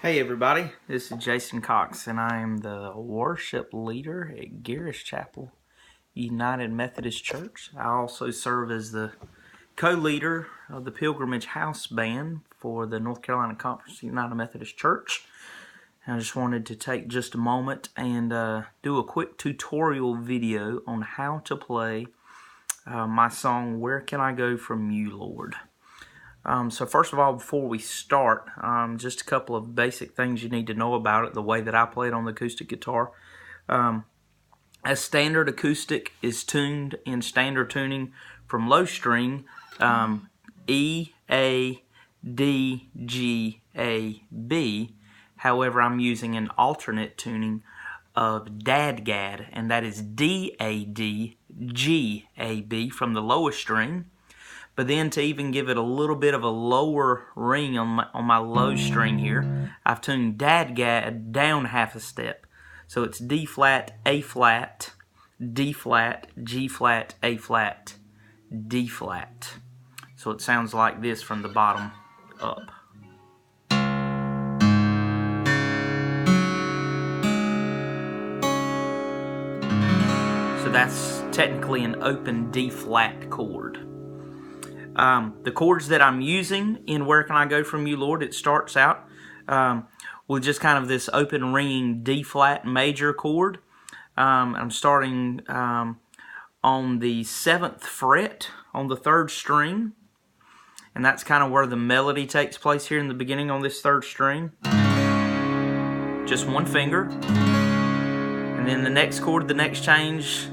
Hey everybody, this is Jason Cox and I am the worship leader at Garris Chapel United Methodist Church. I also serve as the co-leader of the Pilgrimage House Band for the North Carolina Conference United Methodist Church. I just wanted to take just a moment and do a quick tutorial video on how to play my song, Where Can I Go From You, Lord? So first of all, before we start, just a couple of basic things you need to know about it, the way that I play it on the acoustic guitar. A standard acoustic is tuned in standard tuning from low string, E, A, D, G, A, B. However, I'm using an alternate tuning of DADGAD, and that is D, A, D, G, A, B from the lowest string. But then to even give it a little bit of a lower ring on my low string here, I've tuned DADGAD down half a step. So it's D flat, A flat, D flat, G flat, A flat, D flat. So it sounds like this from the bottom up. So that's technically an open D flat chord. The chords that I'm using in Where Can I Go From You, Lord, it starts out with just kind of this open ringing D flat major chord. I'm starting on the 7th fret on the 3rd string, and that's kind of where the melody takes place here in the beginning on this 3rd string. Just one finger. And then the next chord, the next change,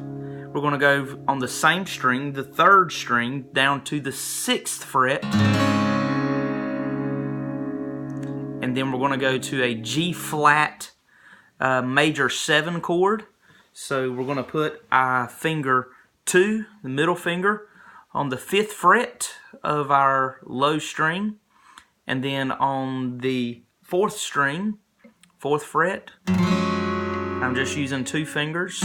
we're going to go on the same string, the 3rd string, down to the 6th fret. And then we're going to go to a G flat major 7 chord. So we're going to put our finger 2, the middle finger, on the 5th fret of our low string. And then on the 4th string, 4th fret, I'm just using 2 fingers.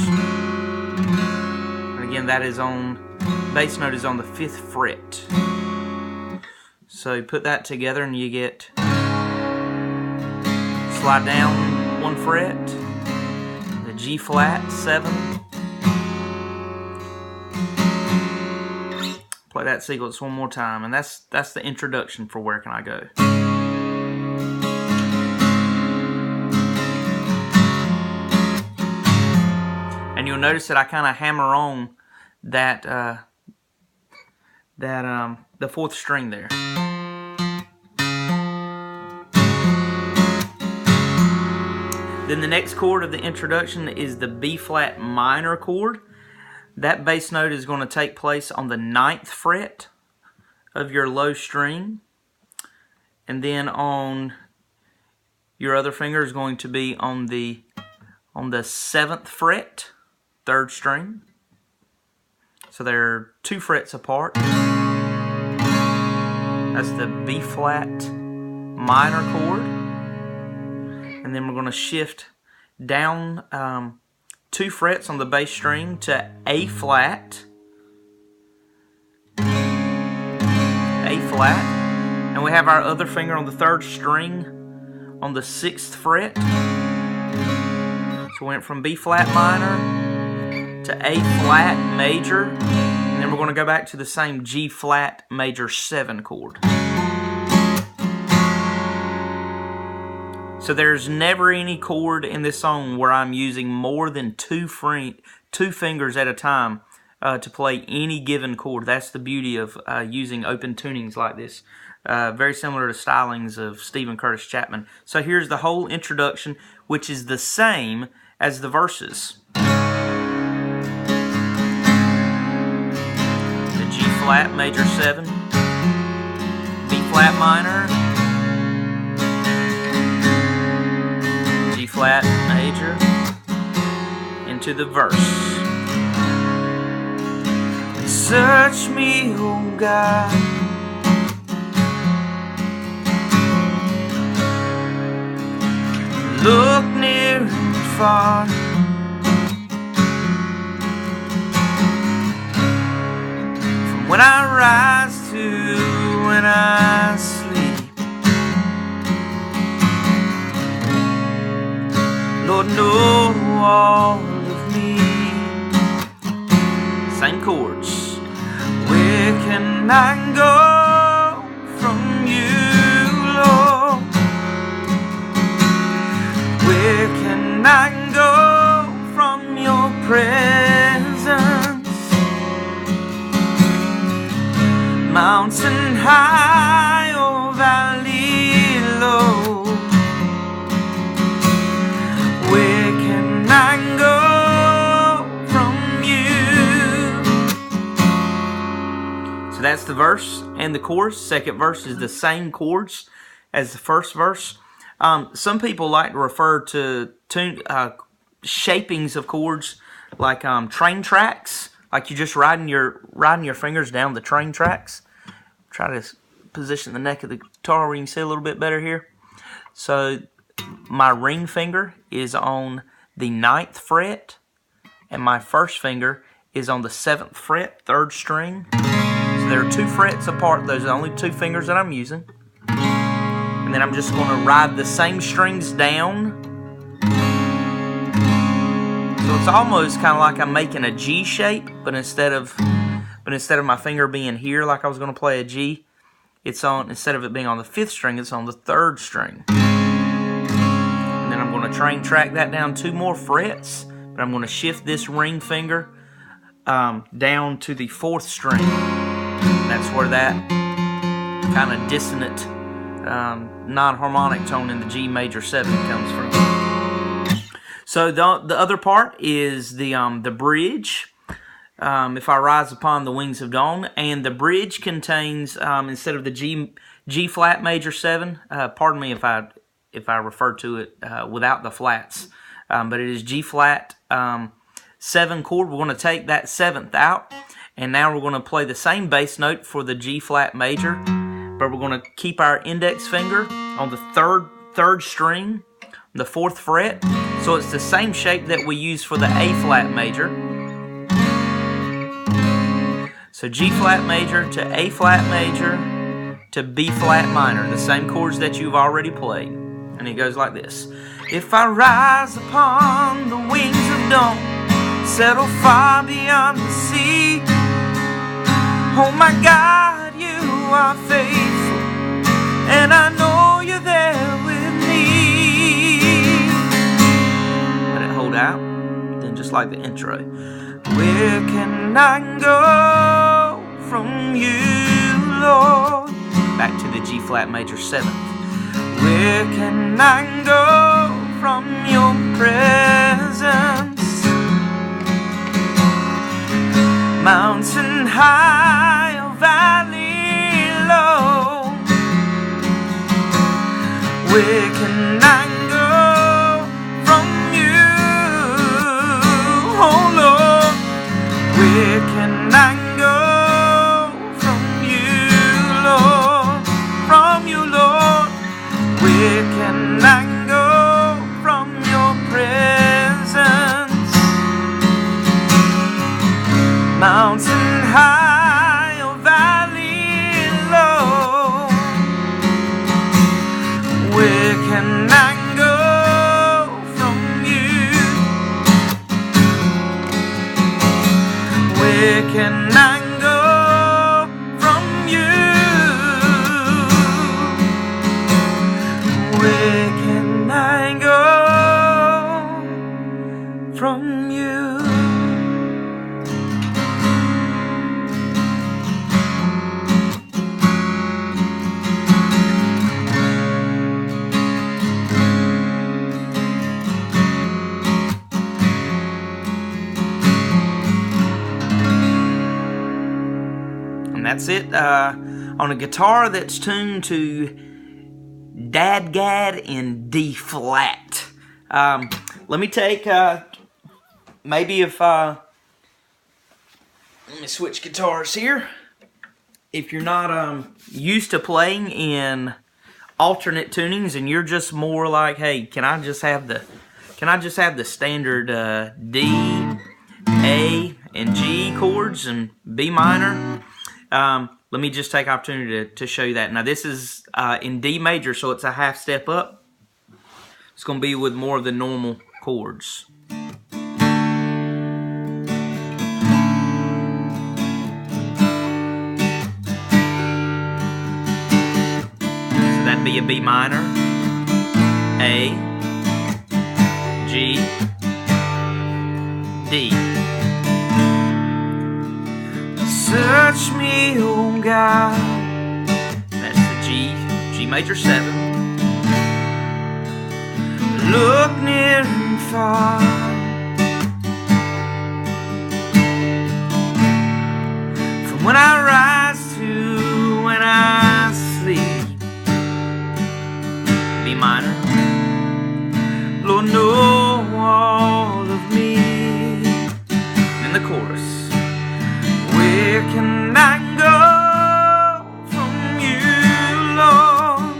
Again, that is on, bass note is on the 5th fret. So put that together and you get, slide down 1 fret, the G flat 7. Play that sequence one more time, and that's the introduction for Where Can I Go. And you'll notice that I kind of hammer on that the 4th string there. Then the next chord of the introduction is the B flat minor chord. That bass note is going to take place on the 9th fret of your low string, and then on your other finger is going to be on the 7th fret, 3rd string. So they're 2 frets apart. That's the B flat minor chord. And then we're going to shift down 2 frets on the bass string to A flat. A flat. And we have our other finger on the 3rd string on the 6th fret. So we went from B flat minor to A flat major, and then we're going to go back to the same G flat major 7 chord. So there's never any chord in this song where I'm using more than 2 fingers at a time to play any given chord. That's the beauty of using open tunings like this. Very similar to stylings of Steven Curtis Chapman. So here's the whole introduction, which is the same as the verses. G flat major 7, B flat minor, G flat major, into the verse. Search me, oh God, look near and far. When I rise to when I sleep, Lord, know all of me. Same chords. Where can I go from you, Lord? Where can I go from your presence? Mountain high or valley low, where can I go from you? So that's the verse and the chorus. Second verse is the same chords as the first verse. Some people like to refer to shapings of chords like train tracks, like you're just riding your fingers down the train tracks. Try to position the neck of the guitar where you can see a little bit better here. So my ring finger is on the 9th fret, and my first finger is on the 7th fret, 3rd string. So there are 2 frets apart. Those are the only 2 fingers that I'm using. And then I'm just going to ride the same strings down. So it's almost kind of like I'm making a G shape, but instead of my finger being here like I was going to play a G, it's on, instead of it being on the 5th string, it's on the 3rd string. And then I'm going to train track that down 2 more frets, but I'm going to shift this ring finger down to the 4th string. That's where that kind of dissonant non-harmonic tone in the G major 7 comes from. So the other part is the bridge. If I rise upon the wings of dawn, and the bridge contains instead of the G flat major 7. Pardon me if I refer to it without the flats, but it is G flat 7 chord. We're going to take that 7th out, and now we're going to play the same bass note for the G flat major, but we're going to keep our index finger on the third string, the 4th fret. So it's the same shape that we use for the A flat major. So G flat major to A flat major to B flat minor, the same chords that you've already played. And it goes like this. If I rise upon the wings of dawn, settle far beyond the sea, oh my God, you are faithful, and I know you're there with me. Let it hold out, then just like the intro. Where can I go from you, Lord? Back to the G flat major 7th. Where can I go from your presence? Mountain high or valley low, where can I go from you, oh Lord? Where can I go from you, Lord? From you, Lord. Where can I go from your presence? Mountain high or valley low, where can I go from you? Where can I go from you? Where can I go from you? That's it. On a guitar that's tuned to Dadgad in D flat. Let me take maybe if let me switch guitars here. If you're not used to playing in alternate tunings and you're just more like, hey, can I just have the standard D, A, and G chords and B minor? Let me just take opportunity to show you that. Now this is in D major, so it's a half step up. It's going to be with more of the normal chords. That'd be a B minor, A, G, D. Search me, oh God. That's the G major 7. Look near and far. From when I rise to when I sleep. B minor. Lord, know all of me. In the chorus. Where can I go from you, Lord?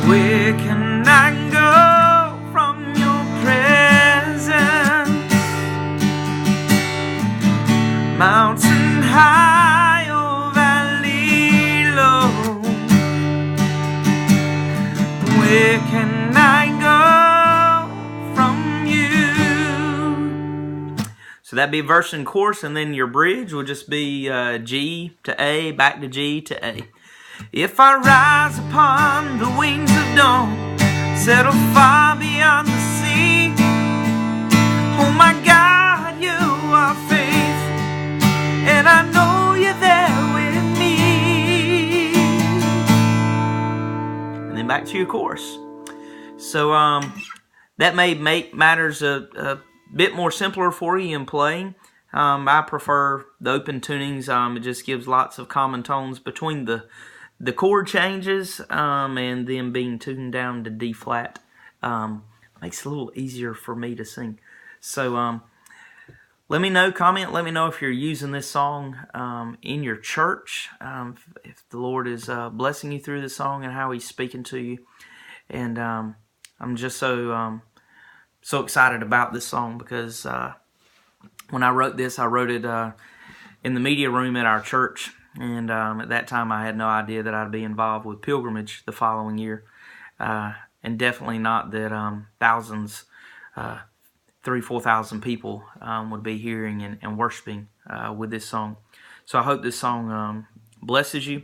Where can I go from your presence? Mountain high or valley low, where can I go from you? So that'd be verse and chorus, and then your bridge will just be G to A, back to G to A. If I rise upon the wings of dawn, settle far beyond the sea, oh my God, you are faith, and I know you're there with me. And then back to your chorus. So that may make matters a bit more simpler for you in playing. I prefer the open tunings. It just gives lots of common tones between the chord changes and them being tuned down to D flat. Makes it a little easier for me to sing. So let me know, comment, let me know if you're using this song in your church, if the Lord is blessing you through this song and how He's speaking to you. And I'm just so excited about this song because when I wrote this, I wrote it in the media room at our church. And at that time, I had no idea that I'd be involved with Pilgrimage the following year. And definitely not that thousands, 3,000-4,000 people would be hearing and worshiping with this song. So I hope this song blesses you.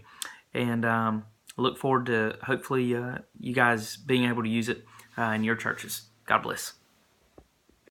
And look forward to hopefully you guys being able to use it in your churches. God bless.